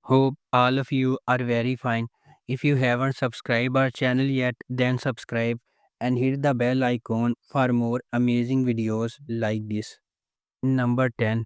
Hope all of you are very fine. If you haven't subscribed our channel yet, then subscribe and hit the bell icon for more amazing videos like this. Number 10.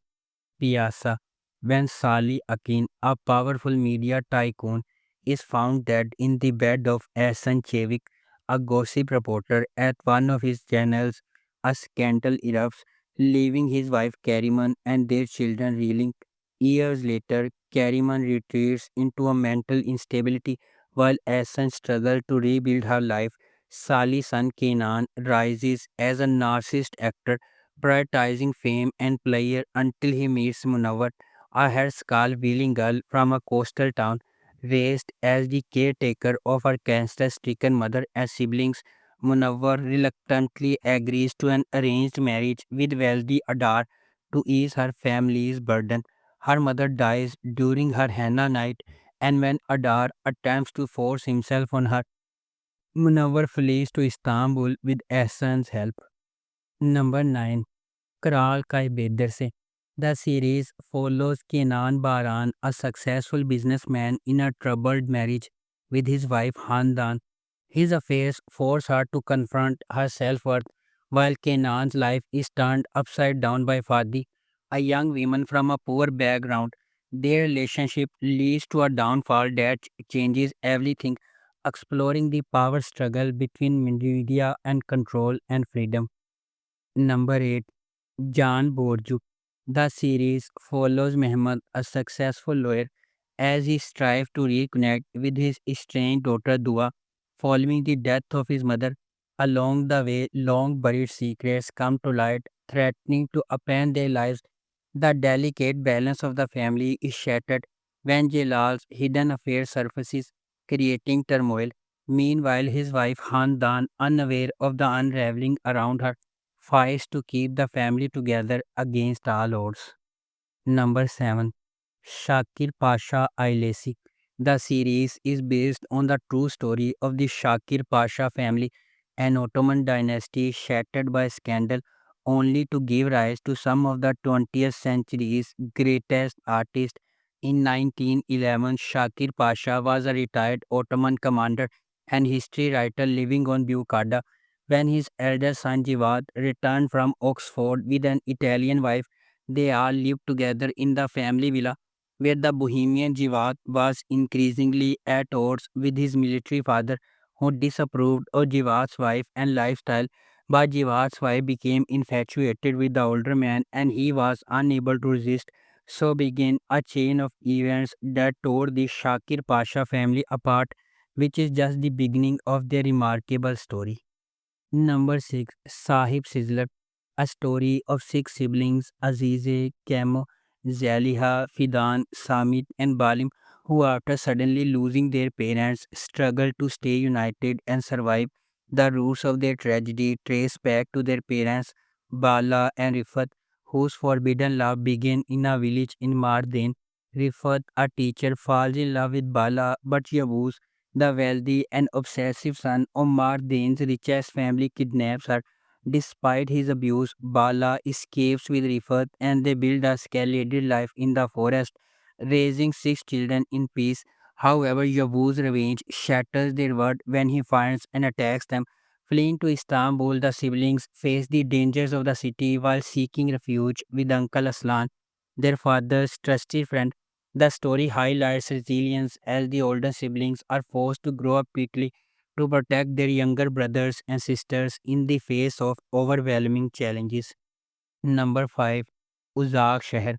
Piazza. When Sally Akin, a powerful media tycoon, is found dead in the bed of Ahsan Chevik, a gossip reporter at one of his channels, a scandal erupts, leaving his wife Kariman and their children reeling. Years later, Kariman retreats into a mental instability while Ahsan struggles to rebuild her life. Sally's son Kenan rises as a narcissist actor prioritizing fame and pleasure until he meets Munawar, a headscarf wheeling girl from a coastal town, raised as the caretaker of her cancer-stricken mother and siblings. Munawar reluctantly agrees to an arranged marriage with wealthy Adar to ease her family's burden. Her mother dies during her henna night, and when Adar attempts to force himself on her, Munawar flees to Istanbul with Ahsan's help. Number 9. Kral Kai Bedar se. The series follows Kenan Baran, a successful businessman in a troubled marriage with his wife Handan. His affairs force her to confront her self-worth, while Kenan's life is turned upside down by Fadi, a young woman from a poor background. Their relationship leads to a downfall that changes everything, exploring the power struggle between media and control and freedom. Number 8. Jan Borju. The series follows Mehmet, a successful lawyer, as he strives to reconnect with his estranged daughter Dua following the death of his mother. Along the way, long buried secrets come to light, threatening to upend their lives. The delicate balance of the family is shattered when Jalal's hidden affair surfaces, creating turmoil. Meanwhile, his wife Handan, unaware of the unraveling around her, fights to keep the family together against all odds. Number 7. Shakir Pasha Ailesi. The series is based on the true story of the Shakir Pasha family, an Ottoman dynasty shattered by scandal, only to give rise to some of the 20th century's greatest artists. In 1911, Shakir Pasha was a retired Ottoman commander and history writer living on Bucada. When his elder son Jivad returned from Oxford with an Italian wife, they all lived together in the family villa, where the Bohemian Jivat was increasingly at odds with his military father, who disapproved of Jivat's wife and lifestyle. But Jivat's wife became infatuated with the older man, and he was unable to resist. So began a chain of events that tore the Shakir Pasha family apart, which is just the beginning of their remarkable story. Number 6. Sahib Sizzler. A story of six siblings Azize, Kamo, Zaliha, Fidan, Samit, and Balim, who, after suddenly losing their parents, struggle to stay united and survive. The roots of their tragedy trace back to their parents, Bala and Rifat, whose forbidden love began in a village in Mardain. Rifat, a teacher, falls in love with Bala, but Yavuz, the wealthy and obsessive son of Mardain's richest family, kidnaps her. Despite his abuse, Bala escapes with Rifat and they build a splendid life in the forest, raising six children in peace. However, Yavuz's revenge shatters their world when he finds and attacks them. Fleeing to Istanbul, the siblings face the dangers of the city while seeking refuge with Uncle Aslan, their father's trusted friend. The story highlights resilience as the older siblings are forced to grow up quickly to protect their younger brothers and sisters in the face of overwhelming challenges. Number 5. Uzak Shahar.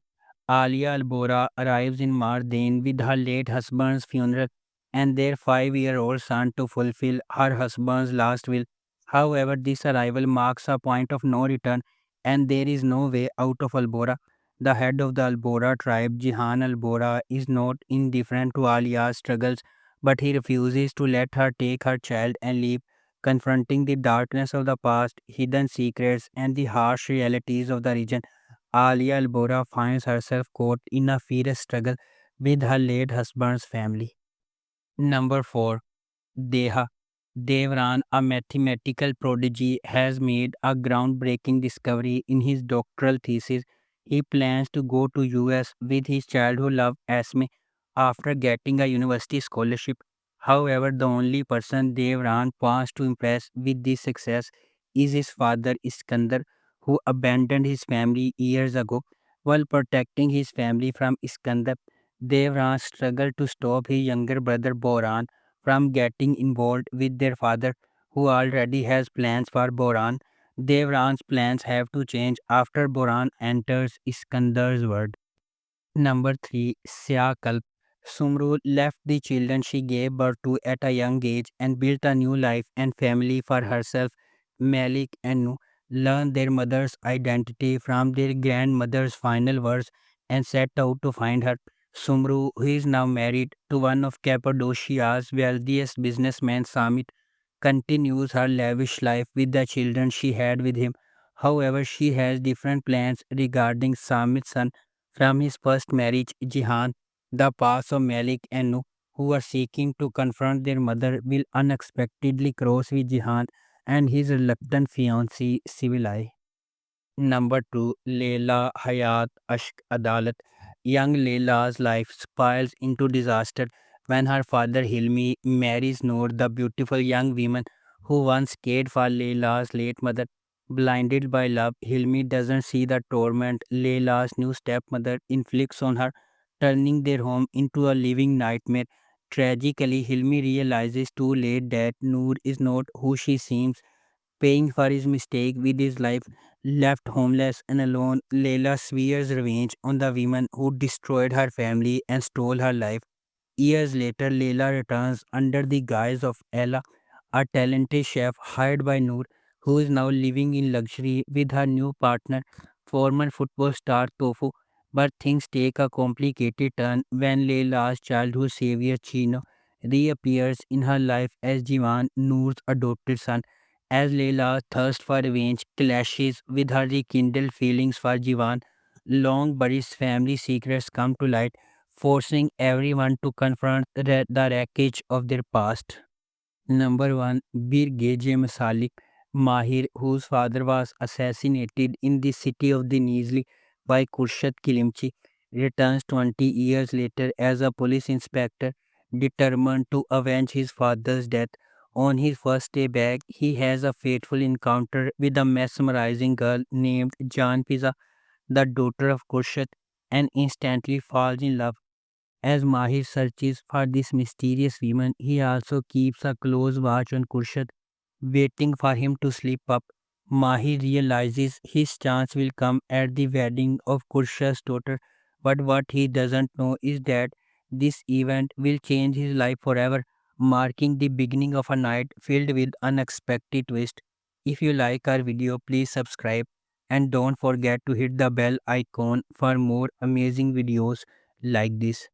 Alia Albora arrives in Mardin with her late husband's funeral and their 5-year-old son to fulfill her husband's last will. However, this arrival marks a point of no return and there is no way out of Albora. The head of the Albora tribe, Jihan Albora, is not indifferent to Alia's struggles, but he refuses to let her take her child and leave. Confronting the darkness of the past, hidden secrets, and the harsh realities of the region, Alia Albora finds herself caught in a fierce struggle with her late husband's family. Number 4. Deha. Devran, a mathematical prodigy, has made a groundbreaking discovery in his doctoral thesis. He plans to go to US with his childhood love Esme, after getting a university scholarship. However, the only person Devran wants to impress with this success is his father Iskandar, who abandoned his family years ago. While protecting his family from Iskandar, Devran struggled to stop his younger brother Boran from getting involved with their father, who already has plans for Boran. Devran's plans have to change after Boran enters Iskandar's world. Number 3. Syakalp. Sumru left the children she gave birth to at a young age and built a new life and family for herself. Malik and Nu learned their mother's identity from their grandmother's final words and set out to find her. Sumru, who is now married to one of Cappadocia's wealthiest businessmen, Samit, continues her lavish life with the children she had with him. However, she has different plans regarding Samit's son from his first marriage, Jihan. The paths of Malik and Nuh, who are seeking to confront their mother, will unexpectedly cross with Jihan and his reluctant fiancée, Sibilai. Number 2. Leila Hayat Ashk Adalat. Young Leila's life spirals into disaster when her father Hilmi marries Noor, the beautiful young woman who once cared for Leila's late mother. Blinded by love, Hilmi doesn't see the torment Leila's new stepmother inflicts on her, turning their home into a living nightmare. Tragically, Hilmi realizes too late that Noor is not who she seems. Paying for his mistake with his life, left homeless and alone, Layla swears revenge on the woman who destroyed her family and stole her life. Years later, Layla returns under the guise of Ella, a talented chef hired by Noor, who is now living in luxury with her new partner, former football star Tofu. But things take a complicated turn when Layla's childhood savior Chino reappears in her life as Jivan, Noor's adopted son. As Layla's thirst for revenge clashes with her rekindled feelings for Jivan, long buried family secrets come to light, forcing everyone to confront the wreckage of their past. Number 1. Bir Geje Masalik. Mahir, whose father was assassinated in the city of Denizli by Kurshad Kilimchi, returns 20 years later as a police inspector, determined to avenge his father's death. On his first day back, he has a fateful encounter with a mesmerizing girl named Jan Fiza, the daughter of Kurshad, and instantly falls in love. As Mahir searches for this mysterious woman, he also keeps a close watch on Kurshad, waiting for him to slip up. Mahir realizes his chance will come at the wedding of Kurshad's daughter, but what he doesn't know is that this event will change his life forever, marking the beginning of a night filled with unexpected twists. If you like our video, please subscribe and don't forget to hit the bell icon for more amazing videos like this.